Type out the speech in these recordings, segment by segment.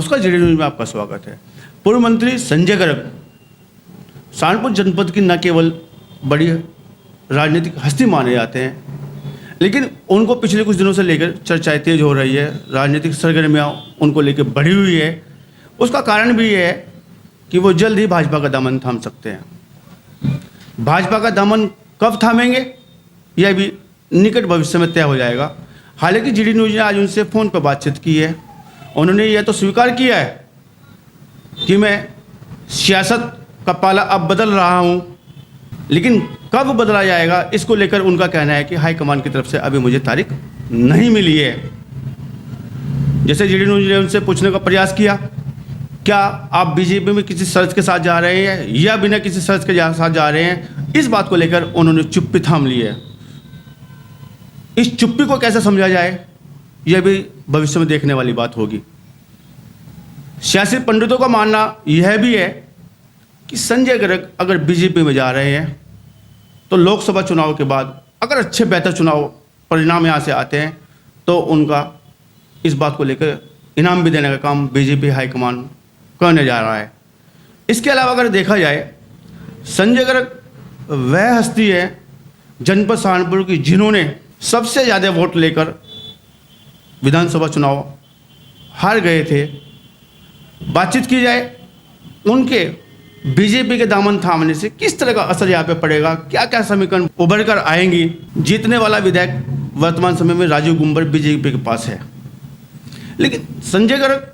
नमस्कार, GD news में आपका स्वागत है। पूर्व मंत्री संजय गर्ग सहारनपुर जनपद की न केवल बड़ी राजनीतिक हस्ती माने जाते हैं, लेकिन उनको पिछले कुछ दिनों से लेकर चर्चाएं तेज हो रही है, राजनीतिक सरगर्मियाँ उनको लेकर बढ़ी हुई है। उसका कारण भी ये है कि वो जल्द ही भाजपा का दामन थाम सकते हैं। भाजपा का दामन कब थामेंगे यह भी निकट भविष्य में तय हो जाएगा। हालांकि जीडी न्यूज ने आज उनसे फ़ोन पर बातचीत की है। उन्होंने यह तो स्वीकार किया है कि मैं सियासत का पाला अब बदल रहा हूं, लेकिन कब बदला जाएगा इसको लेकर उनका कहना है कि हाईकमान की तरफ से अभी मुझे तारीख नहीं मिली है। जैसे जीडी न्यूज ने उनसे पूछने का प्रयास किया, क्या आप बीजेपी में किसी शर्त के साथ जा रहे हैं या बिना किसी शर्त के साथ जा रहे हैं, इस बात को लेकर उन्होंने चुप्पी थाम ली है। इस चुप्पी को कैसे समझा जाए यह भी भविष्य में देखने वाली बात होगी। सियासी पंडितों का मानना यह भी है कि संजय गर्ग अगर बीजेपी में जा रहे हैं तो लोकसभा चुनाव के बाद अगर अच्छे बेहतर चुनाव परिणाम यहाँ से आते हैं तो उनका इस बात को लेकर इनाम भी देने का काम बीजेपी हाईकमान करने जा रहा है। इसके अलावा अगर देखा जाए, संजय गर्ग वह हस्ती है जनपद सहारनपुर की जिन्होंने सबसे ज़्यादा वोट लेकर विधानसभा चुनाव हार गए थे। बातचीत की जाए उनके बीजेपी के दामन थामने से किस तरह का असर यहाँ पे पड़ेगा, क्या क्या समीकरण उभर कर आएंगी। जीतने वाला विधायक वर्तमान समय में राजू गुंबर बीजेपी के पास है, लेकिन संजय गर्ग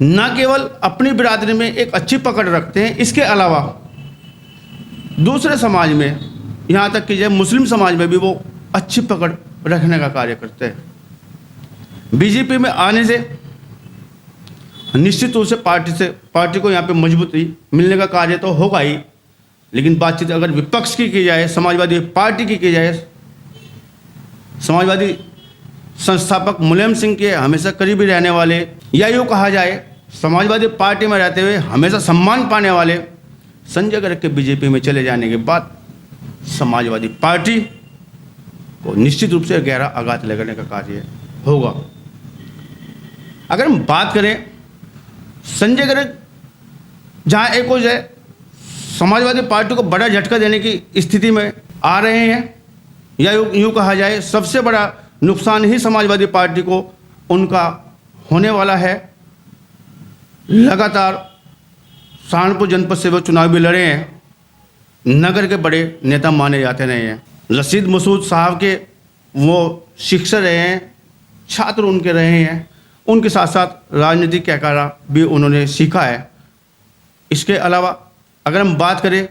न केवल अपनी बिरादरी में एक अच्छी पकड़ रखते हैं, इसके अलावा दूसरे समाज में, यहाँ तक कि जाए मुस्लिम समाज में भी वो अच्छी पकड़ रखने का कार्य करते हैं। बीजेपी में आने से निश्चित रूप से पार्टी को यहाँ पे मजबूती मिलने का कार्य तो होगा ही, लेकिन बातचीत अगर विपक्ष की जाए, समाजवादी पार्टी की जाए, समाजवादी संस्थापक मुलायम सिंह के हमेशा करीबी रहने वाले, या यूँ कहा जाए समाजवादी पार्टी में रहते हुए हमेशा सम्मान पाने वाले संजय गर्ग के बीजेपी में चले जाने के बाद समाजवादी पार्टी को निश्चित रूप से गहरा आघात लगाने का कार्य होगा। अगर हम बात करें संजय गर्ग जहाँ एक हो जाए समाजवादी पार्टी को बड़ा झटका देने की स्थिति में आ रहे हैं, या यूँ कहा जाए सबसे बड़ा नुकसान ही समाजवादी पार्टी को उनका होने वाला है। लगातार सहारनपुर जनपद से वो चुनाव भी लड़े हैं, नगर के बड़े नेता माने जाते रहे हैं। रशीद मसूद साहब के वो शिक्षक रहे हैं, छात्र उनके रहे हैं, उनके साथ साथ राजनीतिक कहकारा भी उन्होंने सीखा है। इसके अलावा अगर हम बात करें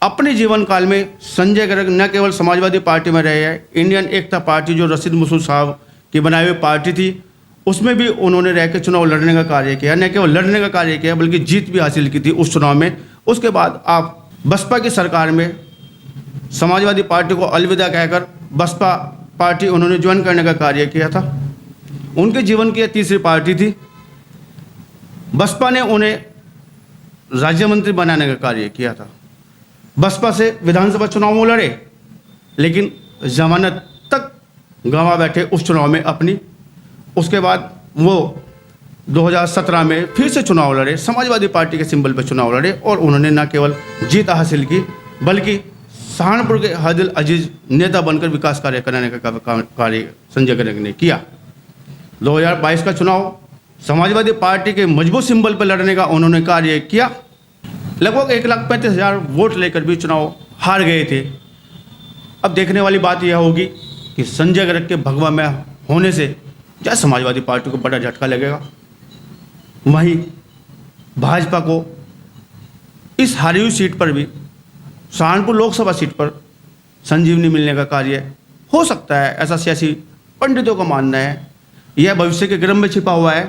अपने जीवन काल में, संजय गर्ग न केवल समाजवादी पार्टी में रहे हैं, इंडियन एकता पार्टी जो रशीद मसूद साहब की बनाई हुई पार्टी थी उसमें भी उन्होंने रह के चुनाव लड़ने का कार्य किया। न केवल लड़ने का कार्य किया बल्कि जीत भी हासिल की थी उस चुनाव में। उसके बाद आप बसपा की सरकार में समाजवादी पार्टी को अलविदा कहकर बसपा पार्टी उन्होंने ज्वाइन करने का कार्य किया था। उनके जीवन की तीसरी पार्टी थी। बसपा ने उन्हें राज्य मंत्री बनाने का कार्य किया था। बसपा से विधानसभा चुनाव में लड़े, लेकिन जमानत तक गंवा बैठे उस चुनाव में अपनी। उसके बाद वो 2017 में फिर से चुनाव लड़े, समाजवादी पार्टी के सिंबल पर चुनाव लड़े और उन्होंने न केवल जीत हासिल की बल्कि सहारनपुर के हदिल अजीज नेता बनकर विकास कार्य कराने का कार्य संजय गर्ग ने किया। 2022 का चुनाव समाजवादी पार्टी के मजबूत सिंबल पर लड़ने का उन्होंने कार्य किया। लगभग 1,35,000 वोट लेकर भी चुनाव हार गए थे। अब देखने वाली बात यह होगी कि संजय गर्ग के भगवा में होने से क्या समाजवादी पार्टी को बड़ा झटका लगेगा, वहीं भाजपा को इस हारी हुई सीट पर भी, सहारनपुर लोकसभा सीट पर संजीवनी मिलने का कार्य हो सकता है, ऐसा सियासी पंडितों का मानना है। यह भविष्य के गर्भ में छिपा हुआ है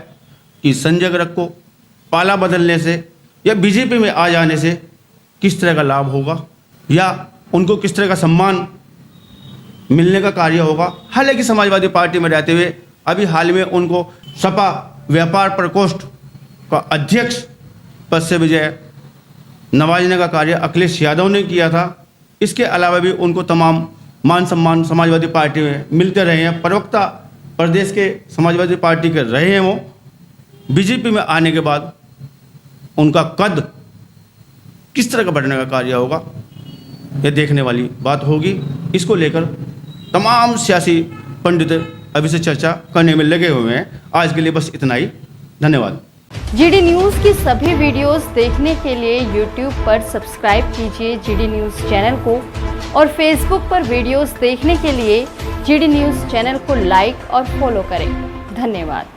कि संजय गर्ग को पाला बदलने से या बीजेपी में आ जाने से किस तरह का लाभ होगा या उनको किस तरह का सम्मान मिलने का कार्य होगा। हालांकि समाजवादी पार्टी में रहते हुए अभी हाल में उनको सपा व्यापार प्रकोष्ठ का अध्यक्ष पद से विजय नवाजने का कार्य अखिलेश यादव ने किया था। इसके अलावा भी उनको तमाम मान सम्मान समाजवादी पार्टी में मिलते रहे हैं। प्रवक्ता प्रदेश के समाजवादी पार्टी के रहे हैं वो, बीजेपी में आने के बाद उनका कद किस तरह का बढ़ने का कार्य होगा, यह देखने वाली बात होगी। इसको लेकर तमाम सियासी पंडित अभी से चर्चा करने में लगे हुए हैं। आज के लिए बस इतना ही। धन्यवाद। जीडी न्यूज़ की सभी वीडियोस देखने के लिए यूट्यूब पर सब्सक्राइब कीजिए जीडी न्यूज़ चैनल को और फेसबुक पर वीडियोस देखने के लिए जीडी न्यूज़ चैनल को लाइक और फॉलो करें। धन्यवाद।